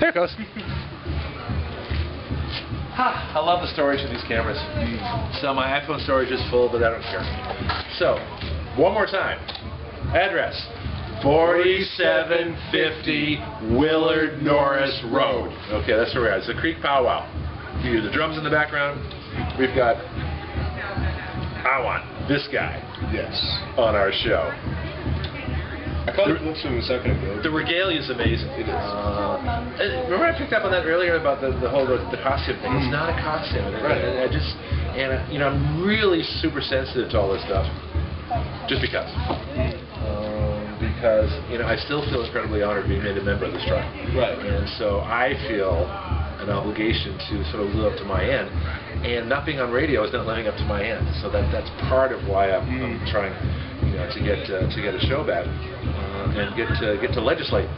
There it goes. I love the storage of these cameras. So my iPhone storage is full, but I don't care. So, one more time. Address: 4750 Willard Norris Road. Okay, that's where we are. It's the Creek Pow Wow. You hear the drums in the background. We've got, I want this guy. Yes. On our show. I caught a glimpse of him a second ago. The regalia is amazing. It is. Remember I picked up on that earlier about the whole costume thing. It's not a costume. Right. I'm really super sensitive to all this stuff. Just because. Because I still feel incredibly honored being made a member of this tribe. Right. And so I feel an obligation to sort of live up to my end. And not being on radio is not living up to my end. So that's part of why I'm trying, to get a show back and get to legislate.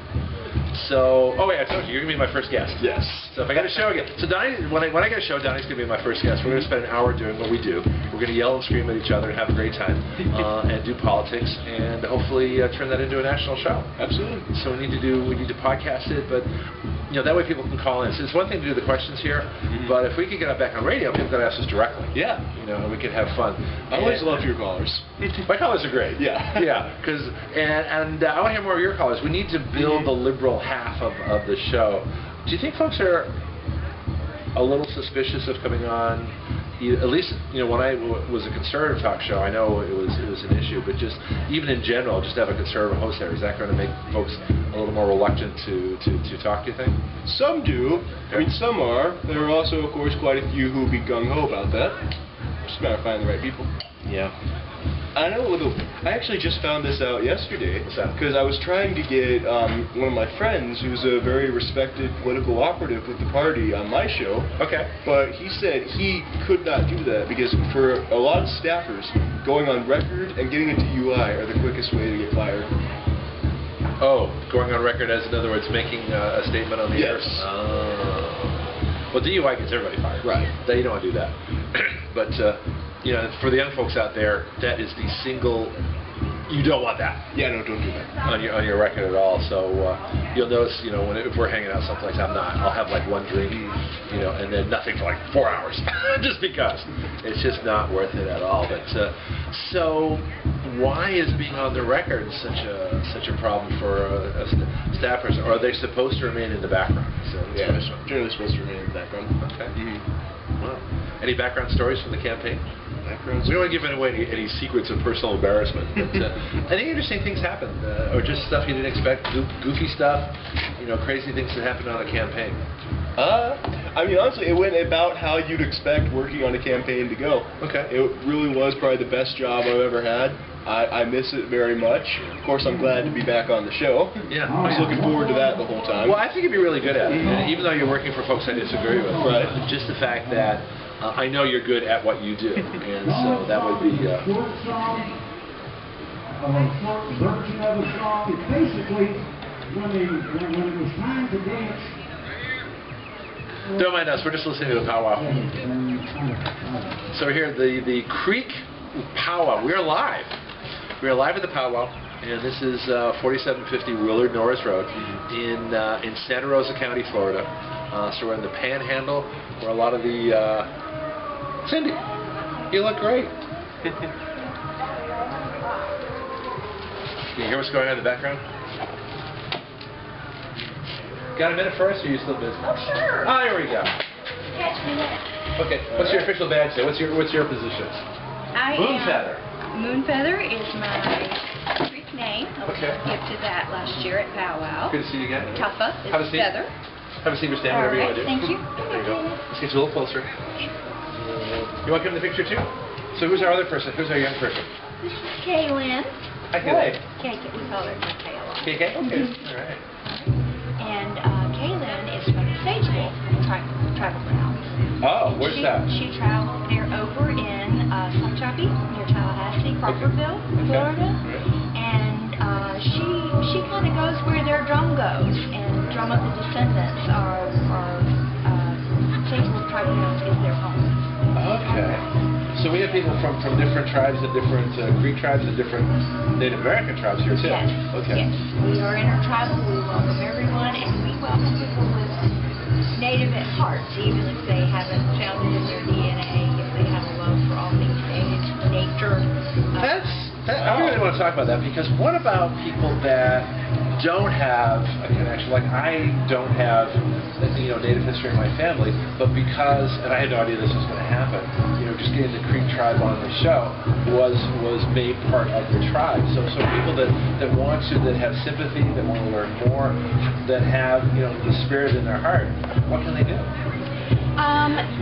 So, oh wait, I told you, you're gonna be my first guest. Yes. So if I get a show again, so Donny, when I get a show, Donny's gonna be my first guest. We're gonna spend an hour doing what we do. We're gonna yell and scream at each other and have a great time, and do politics, and hopefully turn that into a national show. Absolutely. So we need to podcast it, but that way people can call in. So it's one thing to do the questions here, but if we could get it back on radio, people can ask us directly. Yeah. And we could have fun. I always love your callers. My callers are great. Yeah. Yeah. Because I want to hear more of your callers. We need to build the liberal half of the show. Do you think folks are a little suspicious of coming on? At least when I was a conservative talk show, I know it was an issue, but just even in general, just have a conservative host there, is that going to make folks a little more reluctant to talk, do you think? Some do. I mean, some are. There are also, of course, quite a few who will be gung-ho about that. Just a matter of finding the right people. Yeah. I know. I actually just found this out yesterday because I was trying to get one of my friends, who's a very respected political operative with the party, on my show. Okay. But he said he could not do that because for a lot of staffers, going on record and getting into UI are the quickest way to get fired. Oh, going on record as, in other words, making a statement on the air? Yes. Well, DUI gets everybody fired. Right. You don't want to do that. But, for the young folks out there, that is the single... You don't want that. Yeah, no, don't do that. On your record at all. So you'll notice, if we're hanging out someplace, I'll have like one drink, and then nothing for like 4 hours, just because it's just not worth it at all. But so why is being on the record such a problem for staffers? Or are they supposed to remain in the background? So yeah, generally supposed to remain in the background. Okay. Wow. Any background stories from the campaign? We don't want to give away any secrets of personal embarrassment, but I think interesting things happen, or just stuff you didn't expect, goofy stuff, crazy things that happened on a campaign. I mean, honestly, it went about how you'd expect working on a campaign to go. Okay. It really was probably the best job I've ever had. I miss it very much. Of course, I'm glad to be back on the show. Yeah. I was looking forward to that the whhole time. Well, I think you'd be really good at it, even though you're working for folks I disagree with. Right. Just the fact that I know you're good at what you do, and so that would be... A short version of a song. It's basically when it was time to dance. Don't mind us, we're just listening to the Pow Wow. So we're here at the Creek Pow Wow. We're live. We're live at the Pow Wow, and this is 4750 Willard Norris Road in Santa Rosa County, Florida. So we're in the Panhandle, where a lot of the... Cindy, you look great. Can you hear what's going on in the background? Got a minute for us, or are you still busy? Oh, sure. Ah, here we go. Catch me next. Okay, what's your official badge say? What's your position? Moonfeather. Moonfeather is my Greek name. I was Okay. gifted that last year at Pow Wow. Good to see you again. Tuffa is Have a seat. feather. Have a seat or stand, whatever you want to do. Thank you. There you go. Let's get you a little closer. You want to come in the picture too? So who's our other person? Who's our young person? This is Kaylin. Hi, Kaylin. KK, we call her Kayla. KK? Okay. All right. And Kaylin is from the Sage Wolf Tribal Grounds. Oh, where's that? She traveled there over in Sunchoppy, near Tallahassee, Crawfordville, Florida. And she kind of goes where their drum goes. And Drum of the Descendants are Sage Wolf Tribal Grounds is their home. Okay. So we have people from different tribes and different Creek tribes and different Native American tribes here too. Yes. Okay. Yes. We are intertribal. We welcome everyone, and we welcome people with hearts, even if they haven't found it in their DNA, if they have a love for all things nature. I really want to talk about that, because what about people that don't have a connection? Like, I don't have, Native history in my family, but because, and I had no idea this was going to happen, just getting the Creek Tribe on the show was made part of the tribe. So people that want to, that have sympathy, that want to learn more, that have, the spirit in their heart, what can they do?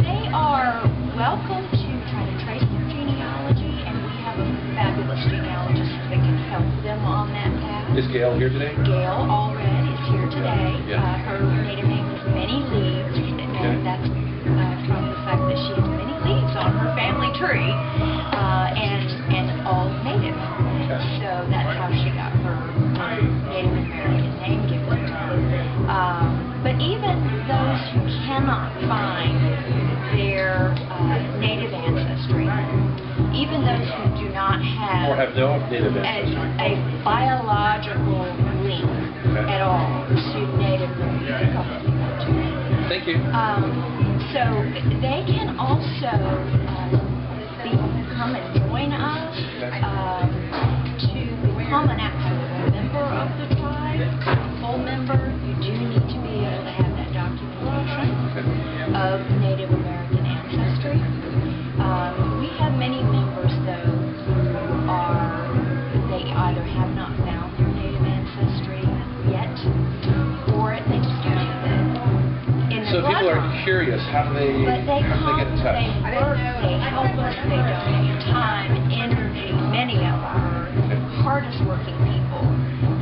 They are welcome to try to trace their genealogy, and we have a fabulous genealogist that can help them on that path. Is Gail here today? Gail Allred is here today. Yeah. Her native name is Many Leaves, and that's from the fact that she has many leaves on her family tree, and all native. Okay. So that's how she got her Native American name given to her. But even those who cannot find their native ancestry, even those who do not have, Or have no native ancestry. a biological link at all to Native American. Thank you. So they can also come and join us to become an actual member of the tribe, a full member. You do need to be able to have that documentation of Native American ancestry. We have many members, though, they either have not found their Native ancestry yet, or they just don't have it in their So if people are bloodline. curious, how do they get in touch? They work, they help us, they donate time, energy. Many of our hardest working people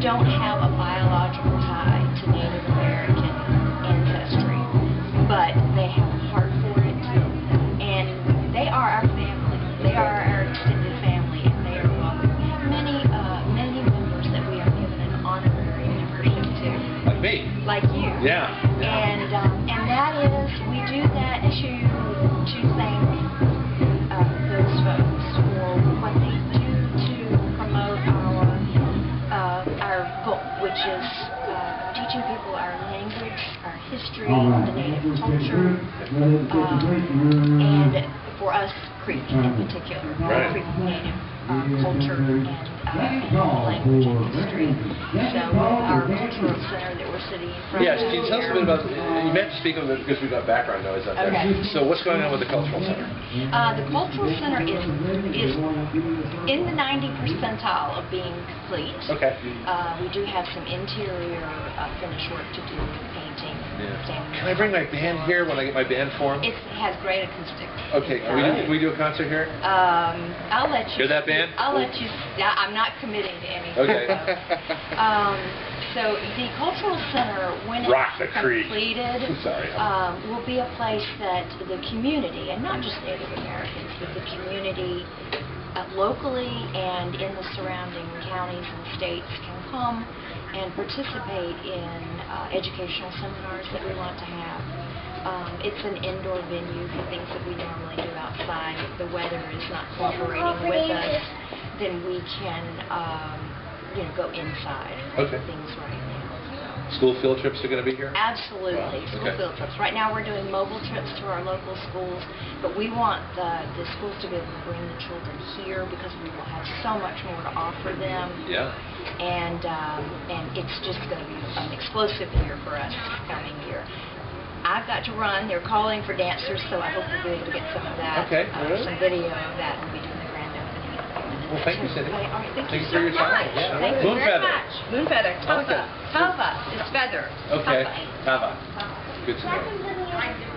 don't have a biological tie to Native American ancestry, but they have a heart for it, and they are our family. They are our extended family, and they are welcome. We have many members that we are given an honorary membership to. Like me. Like you. Yeah. And that is, we do that to thank those folks for what they do to promote our goal, which is teaching people our language, our history, the native culture, and for us, Creek in particular, Creek native culture and language and history. So our cultural center that we're sitting in front Yes, of can you tell us a bit about, you meant to speak of it because we've got background noise out there. Okay. So what's going on with the Cultural Center? The cultural center is in the 90 percentile of being complete. Okay. We do have some interior finish work to do, painting. Can I bring my band here when I get my band form? It has great acoustics. Okay, can we do a concert here? I'll let you. Hear that, band? I'll let you. I'm not committing to anything. Okay. So the cultural center, when Rock it's the Creek. completed, Sorry. will be a place that the community, and not just Native Americans, but the community locally and in the surrounding counties and states can come and participate in educational seminars that we want to have. It's an indoor venue for things that we normally do outside. If the weather is not cooperating with us, then we can go inside for things right now. School field trips are going to be here? Absolutely, Wow. school field trips. Right now we're doing mobile trips to our local schools, but we want the schools to be able to bring the children here because we will have so much more to offer them. Yeah. And it's just going to be an explosive year for us coming year. I've got to run. They're calling for dancers, so I hope we'll be able to get some of that, some video of that. We'll be doing the grand opening in a few minutes. Well, thank you, Cindy. All right, thank you for so your time. much. Yeah. Thank Moon you very feather. much. Moon feather. Tava. Tava is feather. Okay. Tava. Good to know.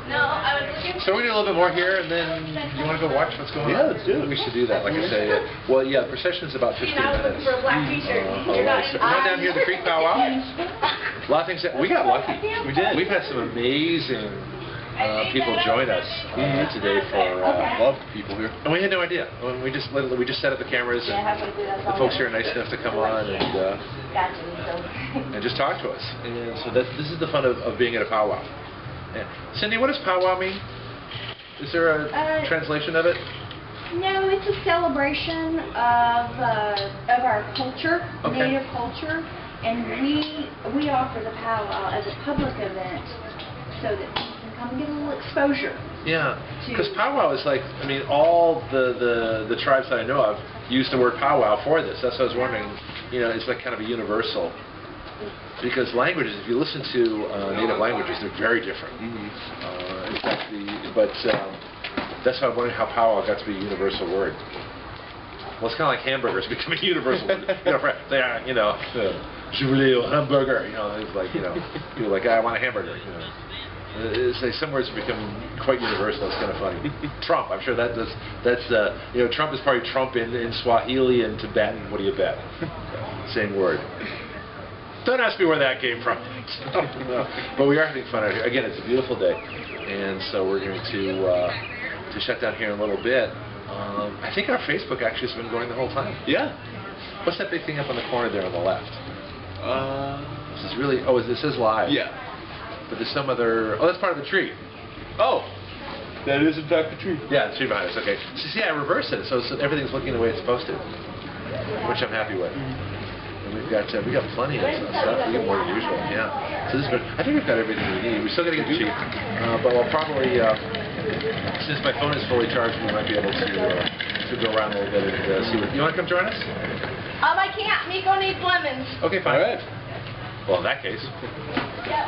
No, I was looking So we're going to do a little bit more here, and then you want to go watch what's going on? Yeah, let's do it. We should do that, like I say. Well, yeah, the procession's about 15 minutes. for a black t-shirt. So come on down here to the Creek Pow Wow. A lot of things. We got lucky. We did. We've had some amazing people join us today for Love the people here. and we had no idea. We just set up the cameras, and the folks here are nice enough to come on and just talk to us. And so this is the fun of being at a powwow. Yeah. Cindy, what does powwow mean? Is there a translation of it? No, it's a celebration of our culture, Native culture, and we offer the powwow as a public event so that people can come and get a little exposure. Yeah, because powwow is like, I mean, all the tribes that I know of use the word powwow for this. That's what I was wondering. You know, it's like kind of a universal. Because languages, if you listen to native languages, they're very different. In fact, that's why I'm wondering how powwow got to be a universal word. Well, it's kind of like hamburgers becoming a universal word. You know, je voulais un hamburger. You know, it's like, you know, people are like, I want a hamburger. You know. It's like some words are becoming quite universal. It's kind of funny. Trump, I'm sure that's you know, Trump is probably Trump in Swahili and Tibetan. What do you bet? Same word. Don't ask me where that came from. But we are having fun out here. Again, it's a beautiful day, and so we're going to shut down here in a little bit. I think our Facebook actually has been going the whole time. Yeah. What's that big thing up on the corner there on the left? This is really. Oh, this is live. Yeah. But there's some other. Oh, that's part of the tree. Oh. That is in fact the tree. Yeah, the tree behind us. Okay. So see, I reversed it, so everything's looking the way it's supposed to, which I'm happy with. And we got plenty of stuff. We got more than usual. Yeah. So this is good. I think we've got everything we need. We still got to get the chief, but we'll probably, since my phone is fully charged, we might be able to go around a little bit and see what. You want to come join us? I can't. Miko needs lemons. Okay, fine. All right. Well, in that case,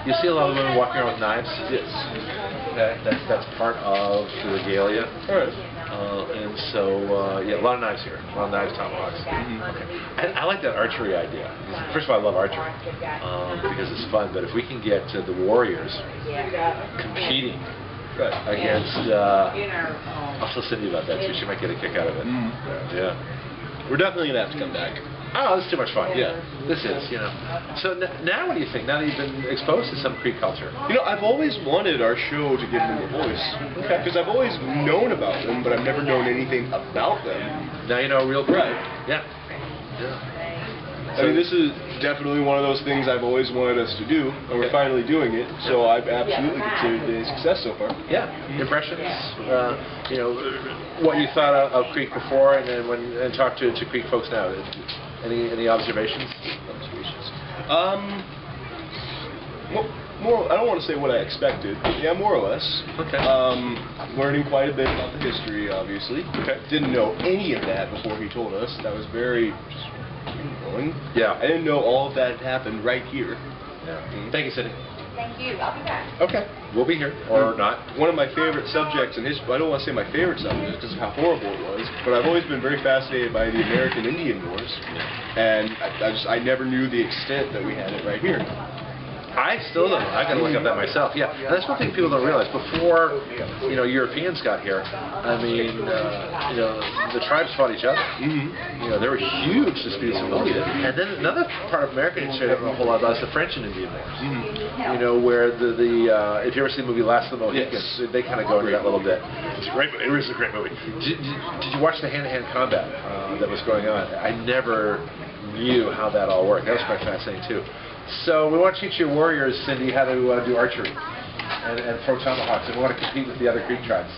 you see a lot of women walking around with knives. Yes. Okay, that's part of the regalia. All right. And so, yeah, a lot of knives here. A lot of knives, tomahawks. Okay. I like that archery idea. First of all, I love archery because it's fun. But if we can get the warriors competing against, I'll tell Cindy about that too. She might get a kick out of it. Yeah. We're definitely gonna have to come back. Oh, this is too much fun. Yeah. This is, you know. So now what do you think? Now that you've been exposed to some Creek culture? You know, I've always wanted our show to give them a voice. Okay. Because I've always known about them, but I've never known anything about them. Now you know real Creek. Right. Yeah. I mean, this is definitely one of those things I've always wanted us to do, and we're finally doing it, so I've absolutely considered it a success so far. Yeah. Impressions? You know, what you thought of Creek before, and then and talk to Creek folks now. Any observations? More. I don't want to say what I expected. Yeah, more or less. Okay. Learning quite a bit about the history, obviously. Okay. Didn't know any of that before he told us. That was very going. Yeah. I didn't know all of that happened right here. Yeah. Thank you, Cindy. Thank you. I'll be back. Okay. We'll be here, or not. One of my favorite subjects in history, I don't want to say my favorite subject because of how horrible it was, but I've always been very fascinated by the American Indian Wars, and I never knew the extent that we had it right here. I still don't know. I got to look up that myself. Yeah, and that's one thing people don't realize. Before, you know, Europeans got here, I mean, you know, the tribes fought each other. You know, there were huge disputes among them. And then another part of American history I don't know a whole lot about is the French and Indian Wars. You know, where if you ever see the movie Last of the Mohicans, they kind of go into that a little bit. It's a great movie. It is a great movie. Did you watch the hand-to-hand combat that was going on? I never knew how that all worked. That was quite fascinating too. So we want to teach your warriors, Cindy, how to do archery and throw tomahawks, and we want to compete with the other Creek tribes.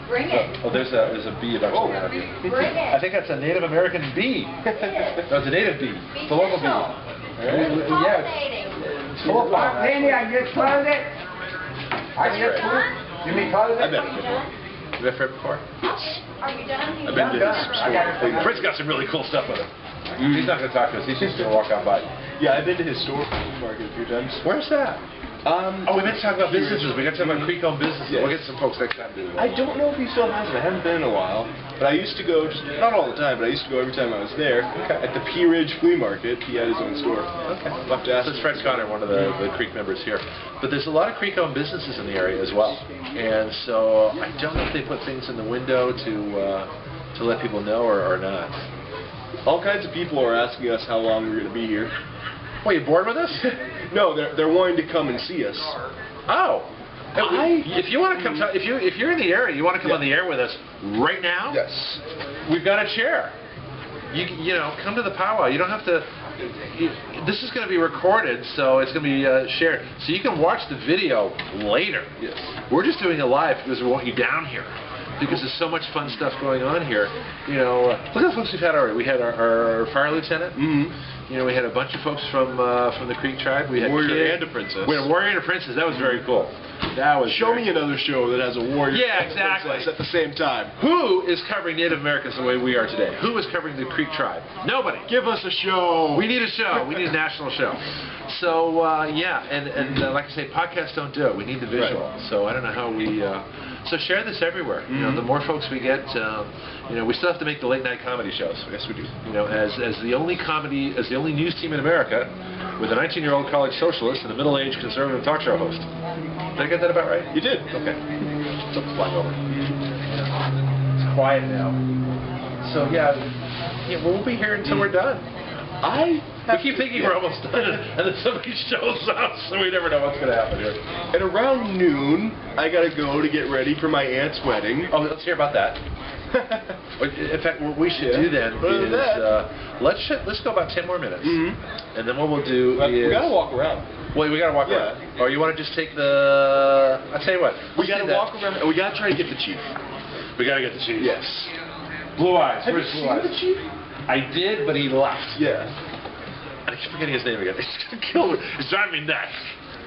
Bring it. Oh, there's a bee about to land on you. Bring it. I think that's a Native American bee. No, it's a native bee. It's a local bee. Yeah, it's full of pollen. Randy, I get started it. I get started. You mean started I it? bet it before. You been there before? Are you done? I've been to his store. Fred's got some really cool stuff with him. He's not going to talk to us. He's just going to walk on by. Yeah, I've been to his store market a few times. Where's that? Oh, we meant to talk about businesses. We got to talk about Creek-owned businesses. Yes. We'll get some folks next time. I don't know if he still has it. I haven't been in a while. But I used to go, just not all the time, but I used to go every time I was there. At the Pea Ridge Flea Market, he had his own store. Okay. We'll have to ask This is Fred Connor, one of the Creek members here. But there's a lot of Creek-owned businesses in the area as well. And so I don't know if they put things in the window to let people know or not. All kinds of people are asking us how long we're going to be here. Well, you bored with us? No, they're wanting to come and see us. Oh. If you want to come, if you're in the area, you want to come on the air with us right now? Yes. We've got a chair. You know, come to the powwow. You don't have to. This is going to be recorded, so it's going to be shared. So you can watch the video later. Yes. We're just doing it live because we want you down here. Because there's so much fun stuff going on here. You know, look at the folks we've had already. We had our fire lieutenant. You know, we had a bunch of folks from the Creek Tribe. We had Warrior and a princess. We had a warrior and a princess. That was very cool. That was Show me another show that has a warrior Yeah, and a exactly. princess at the same time. Who is covering Native Americans the way we are today? Who is covering the Creek Tribe? Nobody. Give us a show. We need a show. We need a national show. So yeah, and like I say, podcasts don't do it. We need the visual. Right. So I don't know how we. So share this everywhere. You know, the more folks we get, you know, we still have to make the late night comedy shows. Yes, we do. You know, as the only comedy, as the only news team in America, with a 19-year-old college socialist and a middle-aged conservative talk show host. Did I get that about right? You did. Okay. Something's flying over. It's quiet now. So yeah, we'll be here until we're done. We keep thinking we're almost done, and then somebody shows up, so we never know what's going to happen here. At around noon, I gotta go to get ready for my aunt's wedding. Oh, let's hear about that. In fact, what we should do then is let's go about 10 more minutes, and then what we'll do is we gotta walk around. Well, we gotta walk around. Or you want to just take the? I'll tell you what. We gotta walk around, and we gotta try to get the chief. We gotta get the chief. Yes. Blue Eyes. Have Where's you Blue seen Eyes? the chief? I did, but he left. Yeah. I keep forgetting his name again. It's gonna kill me. It's driving me nuts.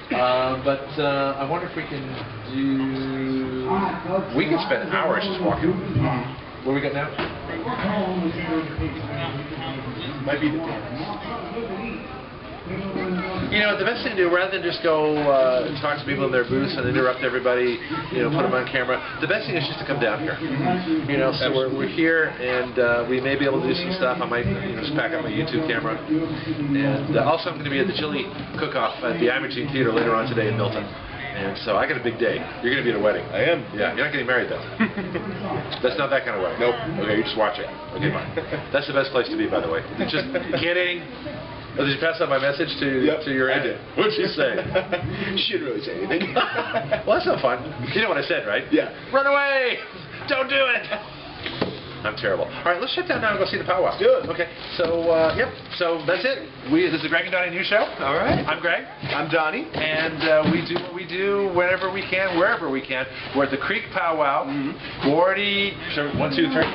But I wonder if we can do. We can spend hours just walking. What do we got now? Might be the dance. You know, the best thing to do, rather than just go talk to people in their booths and interrupt everybody, you know, put them on camera, the best thing is just to come down here. You know, so we're here, and we may be able to do some stuff. I might, you know, just pack up my YouTube camera. And also I'm going to be at the chili cook-off at the Imogene Theater later on today in Milton. And so I got a big day. You're going to be at a wedding. I am. Yeah, you're not getting married though. That's not that kind of wedding. Nope. Okay, you're just watching. Okay, fine. That's the best place to be, by the way. Just kidding. Oh, did you pass on my message to your aunt? I did. What did she say? She didn't really say anything. Well, that's not fun. You know what I said, right? Yeah. Run away! Don't do it! I'm terrible. All right, let's shut down now and go see the Pow Wow. Let's do it. Okay. So, yep. So that's it. This is the Greg and Donny News Show. All right. I'm Greg. I'm Donny. And we do what we do whenever we can, wherever we can. We're at the Creek Pow Wow. 40. So 1, 2, 3.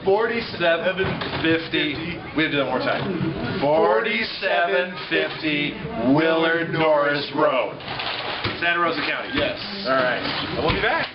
4750. We have to do that one more time. 4750 Willard Norris Road, Santa Rosa County. Yes. All right. And we'll be back.